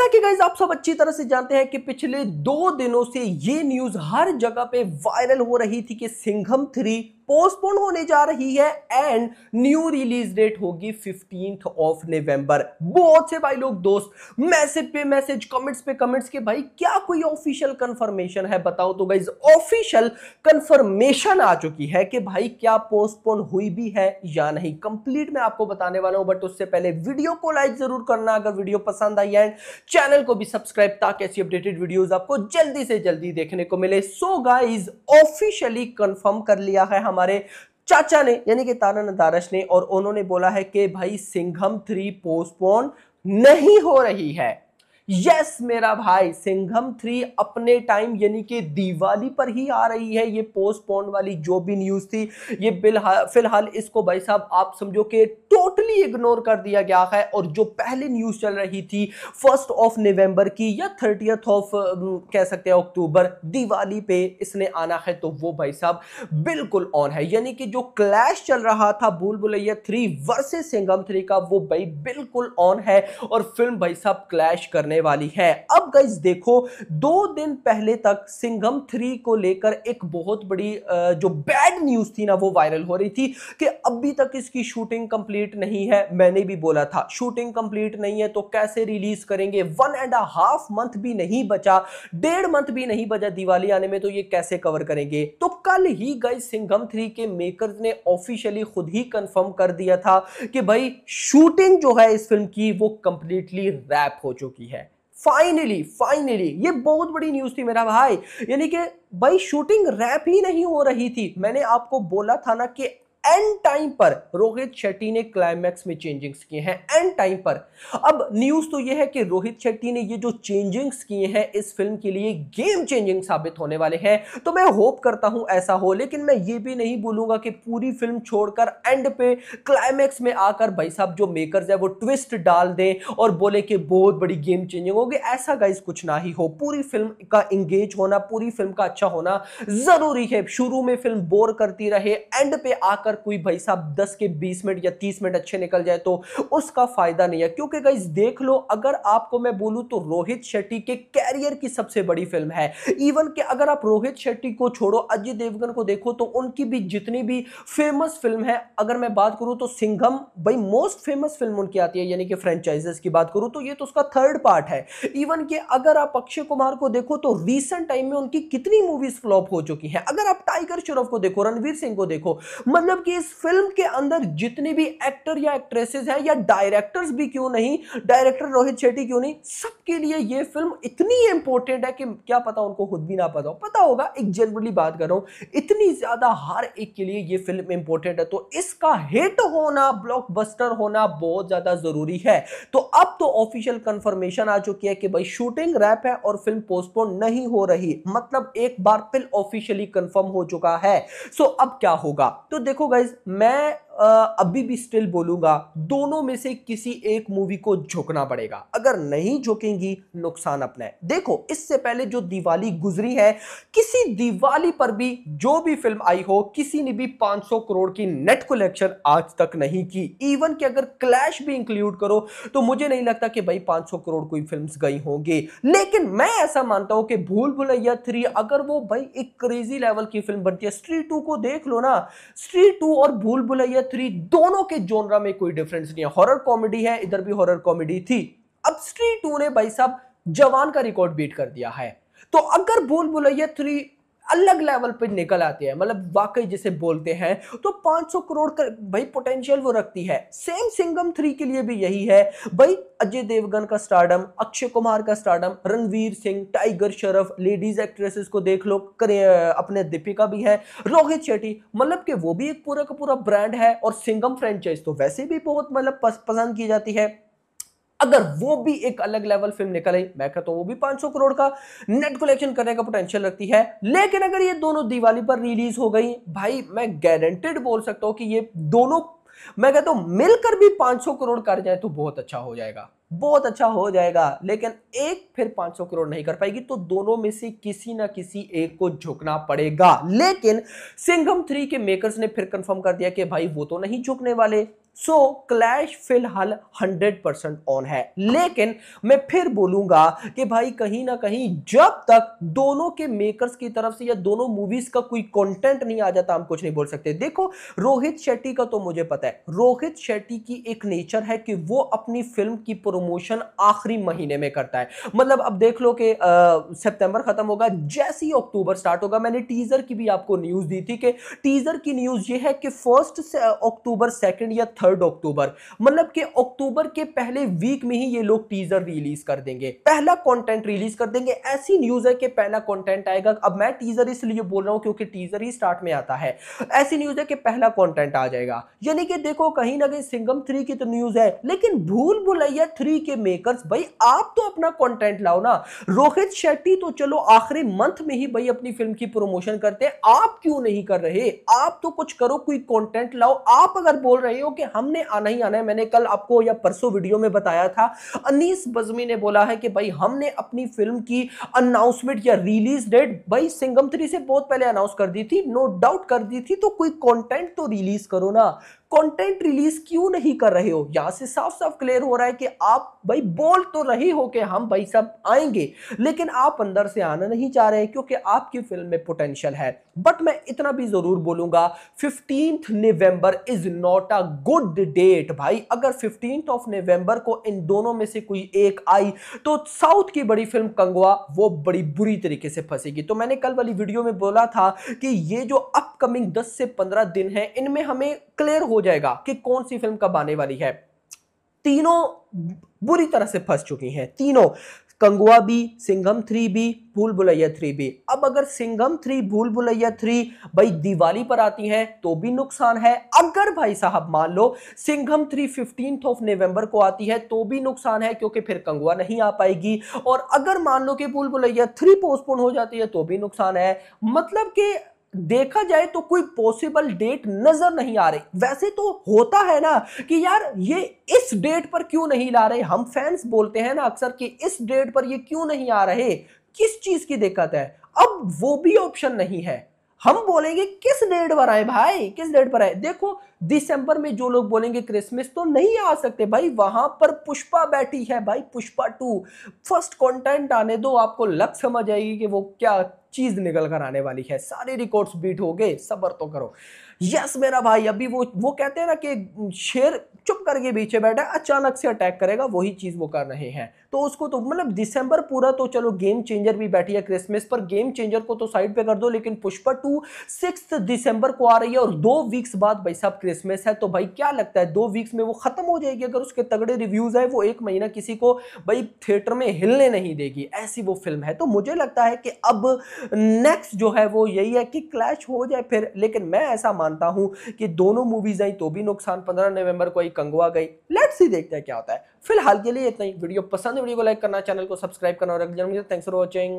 जैसा कि गाइस आप सब अच्छी तरह से जानते हैं कि पिछले 2 दिनों से ये न्यूज हर जगह पे वायरल हो रही थी कि सिंघम 3 पोस्टपोन होने जा रही है एंड न्यू रिलीज डेट होगी 15th ऑफ नवंबर। बहुत से भाई लोग दोस्त मैसेज पे मैसेज, कमेंट्स पे कमेंट्स के भाई क्या कोई ऑफिशियल कंफर्मेशन है बताओ। तो गाइस ऑफिशियल कंफर्मेशन आ चुकी है कि भाई क्या पोस्टपोन हुई भी है या नहीं, कंप्लीट मैं आपको बताने वाला हूं। बट उससे पहले वीडियो को लाइक जरूर करना अगर वीडियो पसंद आई है, चैनल को भी सब्सक्राइब ताकि ऐसी अपडेटेड वीडियोस आपको जल्दी से जल्दी देखने को मिले। सो गाइस ऑफिशियली कंफर्म कर लिया है हमारे चाचा ने यानी कि तारन दारश ने, और उन्होंने बोला है कि भाई सिंघम 3 पोस्टपोन नहीं हो रही है। यस मेरा भाई, सिंघम 3 अपने टाइम यानी कि दिवाली पर ही आ रही है। ये पोस्टपोन वाली जो भी न्यूज थी ये फिलहाल इसको भाई साहब आप समझो कि टोटली इग्नोर कर दिया गया है। और जो पहले न्यूज चल रही थी 1st ऑफ नवंबर की या 30th ऑफ कह सकते हैं अक्टूबर, दिवाली पे इसने आना है, तो वो भाई साहब बिल्कुल ऑन है। यानी कि जो क्लैश चल रहा था भूल भुलैया 3 वर्सेस सिंघम 3 का, वो भाई बिल्कुल ऑन है और फिल्म भाई साहब क्लैश करने वाली है। अब गाइस देखो 2 दिन पहले तक सिंघम 3 को लेकर एक बहुत बड़ी जो बैड न्यूज थी ना वो वायरल हो रही थी कि अभी तक इसकी शूटिंग कंप्लीट नहीं है। मैंने भी बोला था शूटिंग कंप्लीट नहीं है तो कैसे रिलीज करेंगे, 1.5 मंथ भी नहीं बचा, 1.5 मंथ भी नहीं बचा दिवाली आने में, तो ये कैसे कवर करेंगे। तो कल ही गाइस सिंघम 3 के मेकर्स ने ऑफिशियली खुद ही कंफर्म कर दिया था कि भाई शूटिंग जो है इस फिल्म की वो कंप्लीटली रैप हो चुकी है। फाइनली ये बहुत बड़ी न्यूज थी मेरा भाई। यानी कि भाई शूटिंग रैप ही नहीं हो रही थी। मैंने आपको बोला था ना कि एंड टाइम पर रोहित शेट्टी ने क्लाइमैक्स में चेंजिंग्स किए हैं, एंड टाइम पर। अब न्यूज तो यह है कि रोहित शेट्टी ने ये जो चेंजिंग्स किए हैं इस फिल्म के लिए गेम चेंजिंग साबित होने वाले हैं। तो मैं होप करता हूं ऐसा हो, लेकिन मैं ये भी नहीं बोलूंगा कि पूरी फिल्म छोड़कर एंड पे क्लाइमैक्स में आकर भाई साहब जो मेकर्स है वो ट्विस्ट डाल दें और बोले कि बहुत बड़ी गेम चेंजिंग होगी। ऐसा गाइस कुछ ना ही हो। पूरी फिल्म का इंगेज होना, पूरी फिल्म का अच्छा होना जरूरी है। शुरू में फिल्म बोर करती रहे, एंड पे आकर कोई भाई साहब 10 के 20 मिनट या 30 मिनट अच्छे निकल जाए तो उसका फायदा नहीं है। क्योंकि गाइस देख लो, अगर आपको मैं बोलूं तो रोहित शेट्टी के कैरियर की सबसे बड़ी फिल्म है। इवन कि अगर आप रोहित शेट्टी को छोड़ो, अजय देवगन को देखो तो उनकी भी जितनी भी फेमस फिल्म है, अगर मैं बात करूं तो सिंघम भाई मोस्ट फेमस फिल्म उनकी आती है। यानी कि फ्रेंचाइजेस की बात करूं तो ये तो उसका 3rd पार्ट है। इवन कि अगर आप अक्षय कुमार को देखो तो रिसेंट टाइम में उनकी कितनी मूवीज फ्लॉप हो चुकी हैं। अगर आप टाइगर श्रॉफ को देखो, रणवीर सिंह को देखो, मतलब कि इस फिल्म के अंदर जितने भी एक्टर या एक्ट्रेसेस हैं या डायरेक्टर्स भी क्यों नहीं, डायरेक्टर रोहित शेट्टी क्यों नहीं, सबके लिए ये फिल्म इतनी इंपॉर्टेंट है कि क्या पता उनको खुद भी ना पता होगा। एक जनरली बात कर रहा हूं, इतनी ज्यादा हर एक के लिए ये फिल्म इंपॉर्टेंट है। तो इसका हिट होना, ब्लॉकबस्टर होना बहुत ज्यादा जरूरी है। तो अब तो ऑफिशियल कंफर्मेशन आ चुकी है कि भाई शूटिंग रैप है और फिल्म पोस्टपोन नहीं हो रही। मतलब एक बार फिर ऑफिशियली कंफर्म हो चुका है। सो अब क्या होगा, तो देखो गाइस मैं अभी भी स्टिल बोलूंगा दोनों में से किसी एक मूवी को झुकना पड़ेगा। अगर नहीं झुकेंगी नुकसान अपना है। देखो इससे पहले जो दिवाली गुजरी है, किसी दिवाली पर भी जो भी फिल्म आई हो, किसी ने भी 500 करोड़ की नेट कलेक्शन आज तक नहीं की। इवन कि अगर क्लैश भी इंक्लूड करो तो मुझे नहीं लगता कि भाई 500 करोड़ कोई फिल्म्स गई होंगी। लेकिन मैं ऐसा मानता हूं कि भूल भुलैया 3 अगर वो भाई एक क्रेजी लेवल की फिल्म बनती है, स्ट्रीट 2 को देख लो ना, स्ट्रीट 2 और भूल भुलैया 3 दोनों के जोनरा में कोई डिफरेंस नहीं है। हॉरर कॉमेडी है, इधर भी हॉरर कॉमेडी थी। अब स्ट्रीट 2 ने भाई साहब जवान का रिकॉर्ड बीट कर दिया है। तो अगर भूल भुलैया 3 अलग लेवल पे निकल आती है, मतलब वाकई जिसे बोलते हैं, तो 500 करोड़ का भाई पोटेंशियल वो रखती है। सेम सिंघम 3 के लिए भी यही है भाई। अजय देवगन का स्टारडम, अक्षय कुमार का stardom, Ranveer Singh, tiger Shroff, ladies actresses को देख लो, अपने दीपिका भी है, रोहित शेट्टी, मतलब कि वो भी एक पूरा का पूरा ब्रांड है। और सिंघम फ्रेंचाइज तो वैसे भी बहुत मतलब पसंद की जाती है। अगर वो भी एक अलग लेवल फिल्म निकल आई, मैं कहता हूं वो भी 500 करोड़ का नेट कलेक्शन करने का पोटेंशियल रखती है। लेकिन अगर ये दोनों दिवाली पर रिलीज हो गई, भाई मैं गारंटेड बोल सकता हूं कि ये दोनों, मैं कहता हूं मिलकर भी 500 करोड़ कर जाए तो बहुत अच्छा हो जाएगा, बहुत अच्छा हो जाएगा। लेकिन एक फिर 500 करोड़ नहीं कर पाएगी, तो दोनों में से किसी ना किसी एक को झुकना पड़ेगा। लेकिन सिंघम 3 के मेकर्स ने फिर कंफर्म कर दिया कि भाई वो तो नहीं झुकने वाले। सो क्लैश फिलहाल 100% ऑन है। लेकिन मैं फिर बोलूंगा कि भाई कहीं ना कहीं जब तक दोनों के मेकर्स की तरफ से या दोनों मूवीज का कोई कंटेंट नहीं आ जाता हम कुछ नहीं बोल सकते। देखो रोहित शेट्टी का तो मुझे पता है, रोहित शेट्टी की एक नेचर है कि वो अपनी फिल्म की प्रमोशन आखिरी महीने में करता है। मतलब अब देख लो कि सितंबर खत्म होगा, जैसे ही अक्टूबर स्टार्ट होगा, मैंने टीजर की भी आपको न्यूज दी थी कि टीजर की न्यूज ये है कि 1 अक्टूबर 2 या 3 अक्टूबर, मतलब कि अक्टूबर के पहले वीक में ही ये लोग टीजर रिलीज कर देंगे, पहला कंटेंट रिलीज कर देंगे। ऐसी न्यूज है कि पहला कंटेंट आएगा। अब मैं टीजर इसलिए बोल रहा हूं क्योंकि टीजर ही स्टार्ट में आता है। ऐसी न्यूज है कि पहला कंटेंट आ जाएगा। यानी कि देखो कहीं ना कहीं सिंघम 3 की तो न्यूज है, लेकिन भूल भुलैया 3 के मेकर्स भाई आप तो अपना कंटेंट लाओ ना। रोहित शेट्टी तो चलो आखिरी मंथ में ही भाई अपनी फिल्म की प्रमोशन करते हैं, आप क्यों नहीं कर रहे? आप तो कुछ करो, कोई कंटेंट लाओ। आप अगर बोल रहे हो कि हमने आना ही आना है, मैंने कल आपको या परसों वीडियो में बताया था, अनीस बज़मी ने बोला है कि भाई हमने अपनी फिल्म की अनाउंसमेंट या रिलीज डेट भाई सिंघम 3 से बहुत पहले अनाउंस कर दी थी, नो डाउट कर दी थी। तो कोई कंटेंट तो रिलीज करो ना, कंटेंट रिलीज क्यों नहीं कर रहे हो? यहां से साफ साफ क्लियर हो रहा है कि आप भाई बोल तो रहे हो कि हम भाई सब आएंगे, लेकिन आप अंदर से आना नहीं चाह रहे क्योंकि आपकी फिल्म में पोटेंशियल है। बट मैं इतना भी जरूर बोलूंगा, 15 November is not a good date भाई। अगर 15 ऑफ नवंबर को इन दोनों में से कोई एक आई तो साउथ की बड़ी फिल्म कंगवा वो बड़ी बुरी तरीके से फंसेगी। तो मैंने कल वाली वीडियो में बोला था कि ये जो अपकमिंग 10 से 15 दिन है, इनमें हमें क्लियर हो जाएगा कि कौन सी फिल्म कब आने वाली है। तीनों बुरी तरह से फंस चुकी हैं, तीनों, कंगुआ भी, सिंघम 3 भी, भूल भुलैया 3 भी। अब अगर सिंघम 3, भूल भुलैया 3 भाई दिवाली पर आती है तो भी नुकसान है। अगर भाई साहब मान लो सिंघम 3 15 ऑफ नवंबर को आती है तो भी नुकसान है क्योंकि फिर कंगुआ नहीं आ पाएगी। और अगर मान लो कि भूल भुलैया 3 पोस्टपोन हो जाती है तो भी नुकसान है। मतलब कि देखा जाए तो कोई पॉसिबल डेट नजर नहीं आ रही। वैसे तो होता है ना कि यार ये इस डेट पर क्यों नहीं ला रहे, हम फैंस बोलते हैं ना अक्सर कि इस डेट पर ये क्यों नहीं आ रहे, किस चीज की दिक्कत है? अब वो भी ऑप्शन नहीं है। हम बोलेंगे किस डेट पर आए भाई, किस डेट पर आए? देखो दिसंबर में जो लोग बोलेंगे क्रिसमस तो नहीं आ सकते भाई, वहां पर पुष्पा बैठी है भाई, पुष्पा 2 फर्स्ट कंटेंट आने दो, आपको लग समझ आएगी कि वो क्या चीज निकल कर आने वाली है। सारे रिकॉर्ड्स बीट हो गए, सब्र तो करो। यस मेरा भाई, अभी वो कहते हैं ना कि शेर चुप करके पीछे बैठा है, अचानक से अटैक करेगा, वही चीज वो कर रहे हैं। तो उसको तो मतलब दिसंबर पूरा तो चलो, गेम चेंजर भी बैठी है क्रिसमस पर, गेम चेंजर को तो साइड पे कर दो, लेकिन पुष्पा 2 6 दिसंबर को आ रही है और 2 वीक्स बाद भाई साहब क्रिसमस है। तो भाई क्या लगता है 2 वीक्स में वो खत्म हो जाएगी? अगर उसके तगड़े रिव्यूज है वो 1 महीना किसी को भाई थिएटर में हिलने नहीं देगी, ऐसी वो फिल्म है। तो मुझे लगता है कि अब नेक्स्ट जो है वो यही है कि क्लैश हो जाए फिर। लेकिन मैं ऐसा मानता हूं कि दोनों मूवीज आई तो भी नुकसान, 15 नवंबर को आई, कंगवा गई, लेट्स सी देखते हैं क्या होता है। फिलहाल के लिए इतना ही। वीडियो पसंद है, वीडियो को लाइक करना, चैनल को सब्सक्राइब करना और थैंक्स फॉर वॉचिंग।